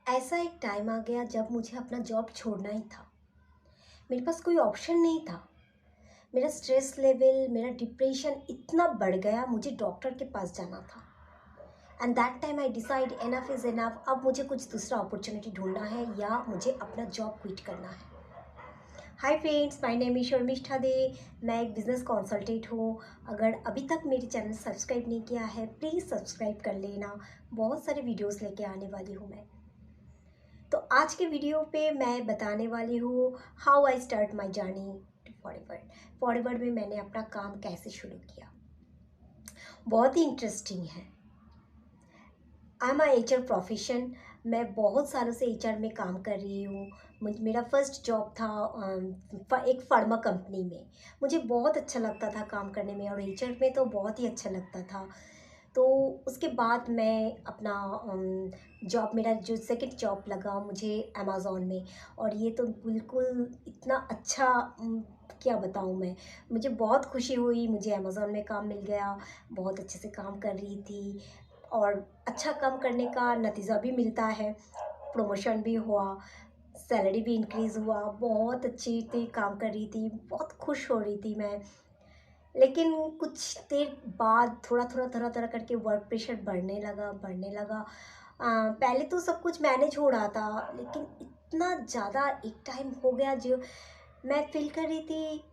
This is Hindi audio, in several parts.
ऐसा एक टाइम आ गया जब मुझे अपना जॉब छोड़ना ही था। मेरे पास कोई ऑप्शन नहीं था। मेरा स्ट्रेस लेवल, मेरा डिप्रेशन इतना बढ़ गया, मुझे डॉक्टर के पास जाना था। And that time I decide enough is enough. अब मुझे कुछ दूसरा अपॉर्चुनिटी ढूंढना है या मुझे अपना जॉब क्विट करना है। Hi friends, my name is Sharmishtha Dey. मैं एक बिज़नेस कंसल्टेंट हूँ। अगर अभी तक मेरे चैनल सब्सक्राइब नहीं किया है, प्लीज़ सब्सक्राइब कर लेना। बहुत सारे वीडियोस लेके आने वाली हूँ मैं। तो आज के वीडियो पे मैं बताने वाली हूँ how I start my journey to forward. Forward में मैंने अपना काम कैसे शुरू किया। बहुत ही इंटरेस्टिंग है। I am H R profession. मैं बहुत सालों से एच आर में काम कर रही हूँ। मेरा फर्स्ट जॉब था एक फार्मा कंपनी में। मुझे बहुत अच्छा लगता था काम करने में, और एच आर में तो बहुत ही अच्छा लगता था। तो उसके बाद मैं अपना जॉब, मेरा जो सेकंड जॉब लगा मुझे अमेज़ॉन में। और ये तो बिल्कुल इतना अच्छा, क्या बताऊँ मैं। मुझे बहुत खुशी हुई, मुझे अमेज़ॉन में काम मिल गया। बहुत अच्छे से काम कर रही थी, और अच्छा काम करने का नतीजा भी मिलता है। प्रमोशन भी हुआ, सैलरी भी इंक्रीज़ हुआ। बहुत अच्छी थी, काम कर रही थी, बहुत खुश हो रही थी मैं। लेकिन कुछ देर बाद थोड़ा थोड़ा करके वर्क प्रेशर बढ़ने लगा। पहले तो सब कुछ मैनेज हो रहा था, लेकिन इतना ज़्यादा एक टाइम हो गया जो मैं फील कर रही थी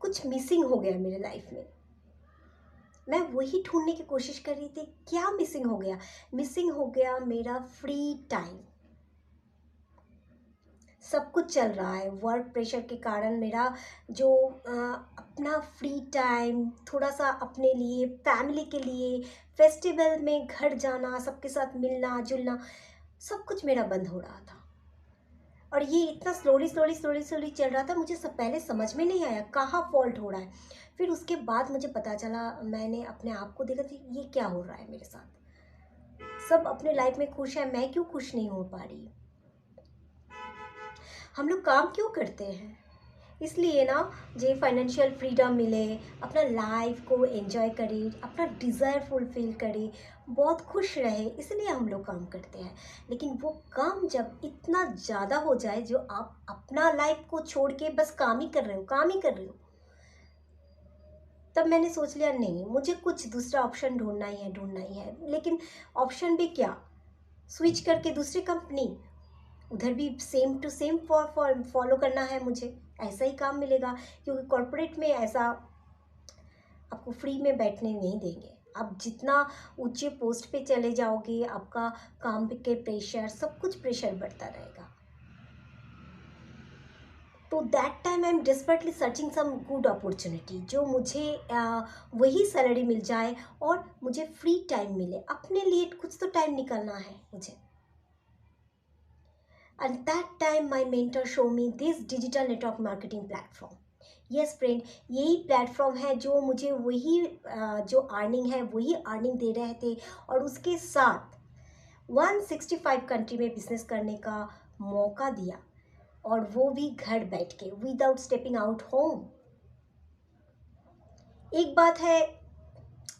कुछ मिसिंग हो गया मेरे लाइफ में। मैं वही ढूंढने की कोशिश कर रही थी, क्या मिसिंग हो गया। मिसिंग हो गया मेरा फ्री टाइम। सब कुछ चल रहा है, वर्क प्रेशर के कारण मेरा जो अपना फ्री टाइम, थोड़ा सा अपने लिए, फैमिली के लिए, फेस्टिवल में घर जाना, सबके साथ मिलना जुलना, सब कुछ मेरा बंद हो रहा था। और ये इतना स्लोली चल रहा था, मुझे सब पहले समझ में नहीं आया कहाँ फॉल्ट हो रहा है। फिर उसके बाद मुझे पता चला, मैंने अपने आप को देखा कि ये क्या हो रहा है मेरे साथ। सब अपने लाइफ में खुश है, मैं क्यों खुश नहीं हो पा रही। हम लोग काम क्यों करते हैं? इसलिए ना, जे फाइनेंशियल फ्रीडम मिले, अपना लाइफ को एंजॉय करे, अपना डिज़ायर फुलफिल करे, बहुत खुश रहे, इसलिए हम लोग काम करते हैं। लेकिन वो काम जब इतना ज़्यादा हो जाए, जो आप अपना लाइफ को छोड़ के बस काम ही कर रहे हो, काम ही कर रहे हो, तब मैंने सोच लिया नहीं, मुझे कुछ दूसरा ऑप्शन ढूंढना ही है। लेकिन ऑप्शन भी क्या, स्विच करके दूसरी कंपनी, उधर भी सेम टू सेम फॉलो करना है मुझे। ऐसा ही काम मिलेगा, क्योंकि कॉरपोरेट में ऐसा आपको फ्री में बैठने नहीं देंगे। आप जितना ऊंचे पोस्ट पे चले जाओगे, आपका काम के प्रेशर, सब कुछ प्रेशर बढ़ता रहेगा। तो that time I am desperately searching some good opportunity, जो मुझे वही सैलरी मिल जाए और मुझे फ्री टाइम मिले। अपने लिए कुछ तो टाइम निकालना है मुझे। And that time my mentor show me this digital network marketing platform. Yes friend, यही प्लेटफॉर्म है जो मुझे वही जो अर्निंग है वही अर्निंग दे रहे थे, और उसके साथ 165 कंट्री में बिजनेस करने का मौका दिया, और वो भी घर बैठ के, विदाउट स्टेपिंग आउट होम। एक बात है,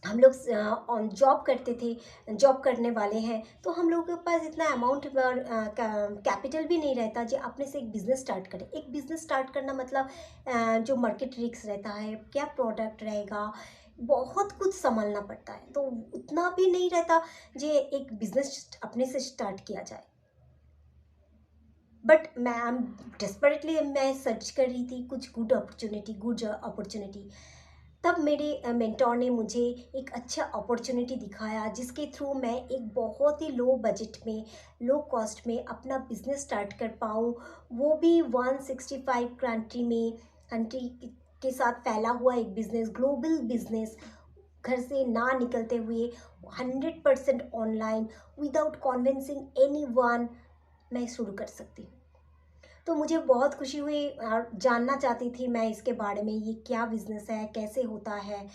हम लोग ऑन जॉब करते थे, जॉब करने वाले हैं, तो हम लोगों के पास इतना अमाउंट कैपिटल भी नहीं रहता जो अपने से एक बिज़नेस स्टार्ट करें। एक बिज़नेस स्टार्ट करना मतलब जो मार्केट रिस्क रहता है, क्या प्रोडक्ट रहेगा, बहुत कुछ संभालना पड़ता है। तो उतना भी नहीं रहता जो एक बिज़नेस अपने से स्टार्ट किया जाए। बट मैं डेस्परेटली मैं सर्च कर रही थी कुछ गुड अपॉर्चुनिटी। तब मेरे मेंटोर ने मुझे एक अच्छा अपॉर्चुनिटी दिखाया, जिसके थ्रू मैं एक बहुत ही लो बजट में, लो कॉस्ट में अपना बिजनेस स्टार्ट कर पाऊँ। वो भी 165 कंट्री के साथ फैला हुआ एक बिजनेस, ग्लोबल बिजनेस, घर से ना निकलते हुए 100% ऑनलाइन, विदाउट कॉन्विंसिंग एनी वन, मैं शुरू कर सकती हूँ। तो मुझे बहुत खुशी हुई, और जानना चाहती थी मैं इसके बारे में, ये क्या बिज़नेस है, कैसे होता है।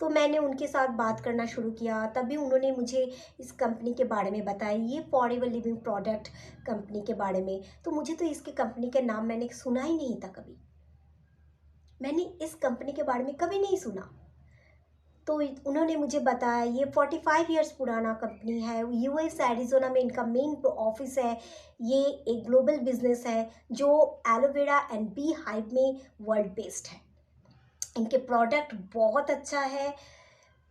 तो मैंने उनके साथ बात करना शुरू किया, तभी उन्होंने मुझे इस कंपनी के बारे में बताया, ये फॉरएवर लिविंग प्रोडक्ट कंपनी के बारे में। तो मुझे तो इसके कंपनी का नाम मैंने सुना ही नहीं था कभी। मैंने इस कंपनी के बारे में कभी नहीं सुना। तो उन्होंने मुझे बताया ये 45 इयर्स पुराना कंपनी है, यूएस एरिजोना में इनका मेन ऑफिस है। ये एक ग्लोबल बिजनेस है जो एलोवेरा एंड बी हाइव में वर्ल्ड बेस्ड है। इनके प्रोडक्ट बहुत अच्छा है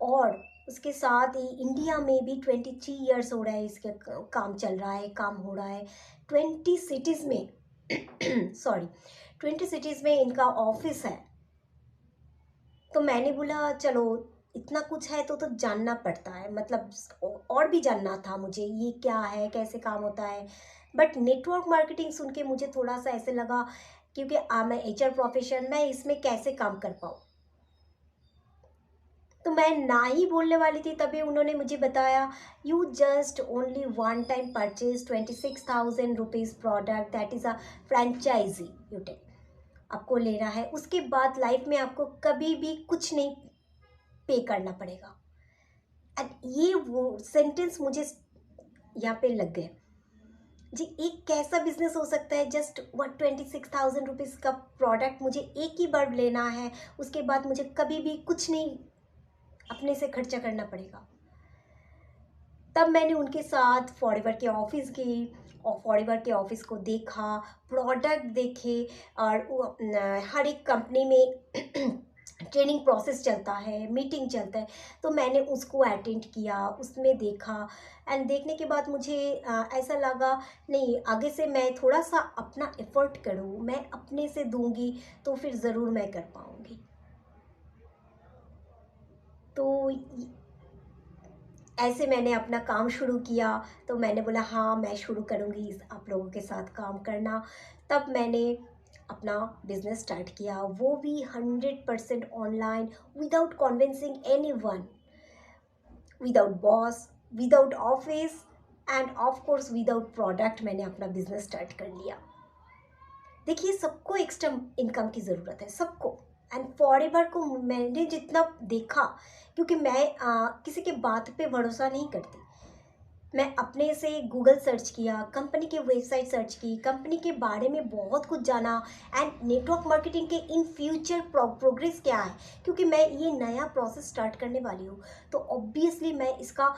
और उसके साथ ही इंडिया में भी 23 इयर्स हो रहा है इसके काम चल रहा है, काम हो रहा है 20 सिटीज़ में सॉरी 20 सिटीज़ में इनका ऑफिस है। तो मैंने बोला चलो इतना कुछ है तो जानना पड़ता है, मतलब और भी जानना था मुझे ये क्या है, कैसे काम होता है। बट नेटवर्क मार्केटिंग सुन के मुझे थोड़ा सा ऐसे लगा क्योंकि मैं एचआर प्रोफेशन, मैं इसमें कैसे काम कर पाऊँ। तो मैं ना ही बोलने वाली थी, तभी उन्होंने मुझे बताया you just only one time purchase 26,000 rupees product, that is a franchisee you take, आपको लेना है, उसके बाद लाइफ में आपको कभी भी कुछ नहीं पे करना पड़ेगा। एंड ये वो सेंटेंस मुझे यहाँ पे लग गए जी। एक कैसा बिजनेस हो सकता है, जस्ट 26,000 रुपीज़ का प्रोडक्ट मुझे एक ही बार लेना है, उसके बाद मुझे कभी भी कुछ नहीं अपने से खर्चा करना पड़ेगा। तब मैंने उनके साथ फॉरएवर के ऑफिस गई और फॉरएवर के ऑफिस को देखा, प्रोडक्ट देखे और हर एक कंपनी में ट्रेनिंग प्रोसेस चलता है, मीटिंग चलता है, तो मैंने उसको अटेंड किया, उसमें देखा। एंड देखने के बाद मुझे ऐसा लगा नहीं, आगे से मैं थोड़ा सा अपना एफर्ट करूँ, मैं अपने से दूंगी तो फिर ज़रूर मैं कर पाऊँगी। तो ऐसे मैंने अपना काम शुरू किया। तो मैंने बोला हाँ मैं शुरू करूँगी इस आप लोगों के साथ काम करना। तब मैंने अपना बिजनेस स्टार्ट किया, वो भी 100% online, without convincing anyone, without boss, without office end of course without product. मैंने अपना बिजनेस स्टार्ट कर लिया। देखिए सबको एक्स्ट्रा इनकम की ज़रूरत है, सबको। एंड फॉरएवर को मैंने जितना देखा, क्योंकि मैं किसी के बात पे भरोसा नहीं करती, मैं अपने से गूगल सर्च किया, कंपनी की वेबसाइट सर्च की, कंपनी के बारे में बहुत कुछ जाना एंड नेटवर्क मार्केटिंग के इन फ्यूचर प्रोग्रेस क्या है, क्योंकि मैं ये नया प्रोसेस स्टार्ट करने वाली हूँ। तो ऑब्वियसली मैं इसका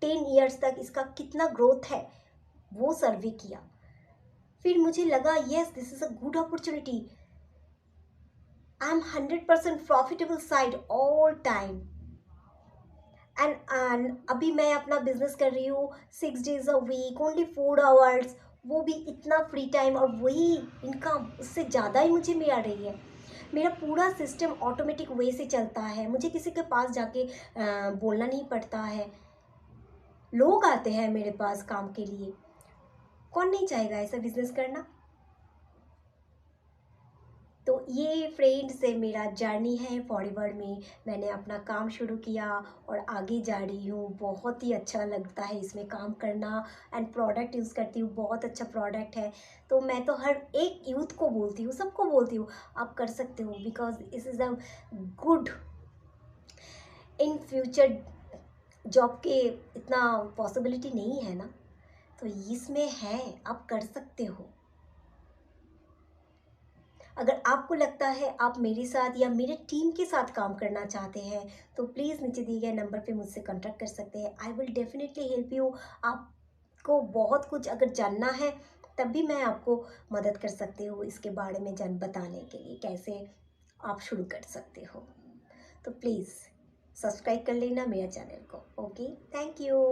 10 ईयर्स तक इसका कितना ग्रोथ है वो सर्वे किया। फिर मुझे लगा yes this is a good opportunity, I am 100% profitable side all time. And अभी मैं अपना बिजनेस कर रही हूँ 6 days a week, only 4 hours, वो भी इतना फ्री टाइम, और वही इनकम उससे ज़्यादा ही मुझे मिल रही है। मेरा पूरा सिस्टम ऑटोमेटिक वे से चलता है, मुझे किसी के पास जाके बोलना नहीं पड़ता है। लोग आते हैं मेरे पास काम के लिए, कौन नहीं चाहेगा ऐसा बिजनेस करना। तो ये फ्रेंड से मेरा जर्नी है फॉरएवर में। मैंने अपना काम शुरू किया और आगे जा रही हूँ, बहुत ही अच्छा लगता है इसमें काम करना। एंड प्रोडक्ट यूज़ करती हूँ, बहुत अच्छा प्रोडक्ट है। तो मैं तो हर एक यूथ को बोलती हूँ, सबको बोलती हूँ आप कर सकते हो, because this is a good in future. Job के इतना पॉसिबिलिटी नहीं है ना, तो इसमें है, आप कर सकते हो। अगर आपको लगता है आप मेरे साथ या मेरे टीम के साथ काम करना चाहते हैं, तो प्लीज़ नीचे दिए गए नंबर पे मुझसे कांटेक्ट कर सकते हैं। I will definitely help you. आपको बहुत कुछ अगर जानना है तब भी मैं आपको मदद कर सकती हूँ इसके बारे में बताने के लिए कैसे आप शुरू कर सकते हो। तो प्लीज़ सब्सक्राइब कर लेना मेरा चैनल को। Okay, thank you.